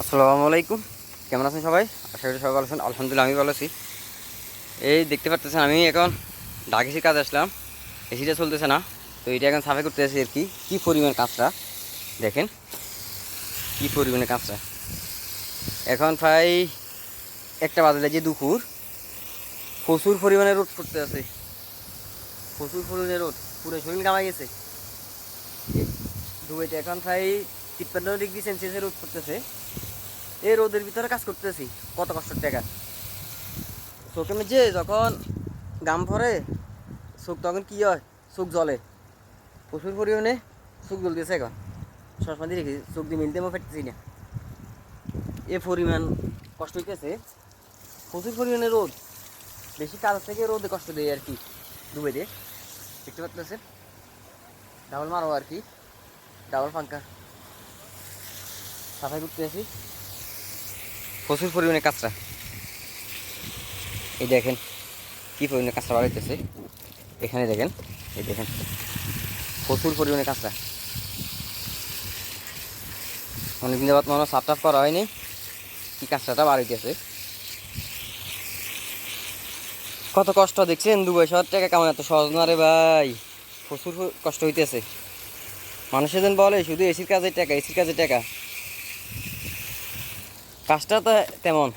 আসসালামু আলাইকুম। কেমন আছেন সবাই? আশা করি সবাই ভালো আছেন। আলহামদুলিল্লাহ আমি ভালো আছি। এই দেখতে পাচ্ছেন আমি এখন ঢাক এসির কাজে আসলাম। এসিটা চলতেছে না, তো এটা এখন সাফাই করতে আসি আর কি। কী পরিমাণ কাঁচরা দেখেন, কী পরিমাণে কাঁচরা। এখন প্রায় একটা বাজে যে দুপুর, প্রচুর পরিমাণে রোদ পড়তে আছে, প্রচুর পরিমাণে রোদ, পুরো শরীর কামাই গেছে। দুবাইতে এখন প্রায় 53 ডিগ্রি সেলসিয়াসের রোদ পড়তেছে। এই রোদের ভিতরে কাজ করতেছি, কত কষ্টের টাকা। চোখে মেঝে যখন গাম ভরে চোখ তখন কী হয়, চোখ জ্বলে প্রচুর পরিমাণে, চোখ জ্বলতেছে। এখন চশমা দিয়ে রেখেছি, চোখ দিয়ে মিলতে আমি ফেটতেছি না, এ পরিমাণ কষ্ট হইতেছে। প্রচুর পরিমাণে রোদ, বেশি কাজ থেকে রোদে কষ্ট দেয় আর কি। দুবাইতে দেখতে পাচ্ছেন ডাবল মারো আর কি, ডাবল পাঙ্খা সাফাই করতে আসি, প্রচুর পরিমাণে কাঁচরা। এই দেখেন কী পরিমাণে কাঁচরা বাড়াইতেছে, এখানে দেখেন, এই দেখেন প্রচুর পরিমাণে কাঁচরা। অনেকদিন যাবত মনে হয় সাফ টাফ করা হয়নি, কি কাঁচরাটা বাড়াইতেছে। কত কষ্ট দেখছেন, 2,000 টাকা কেমন এত সহজ না রে ভাই, প্রচুর কষ্ট হইতেছে। মানুষের যেন বলে শুধু এসির কাজের টাকা, এসির কাজের টাকা, কাজটা তো তেমন।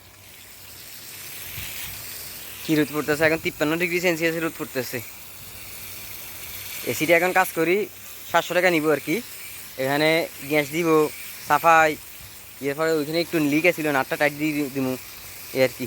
কী রোদ পড়তেছে এখন, 53 ডিগ্রি সেলসিয়াসের রোদ পড়তেছে। এসিটা এখন কাজ করি 700 টাকা নিব আর কি। এখানে গ্যাস দিব, সাফাই, এরপরে ওইখানে একটু লিক ছিল, নাটটা টাইট দিয়ে দিব এই আর কি।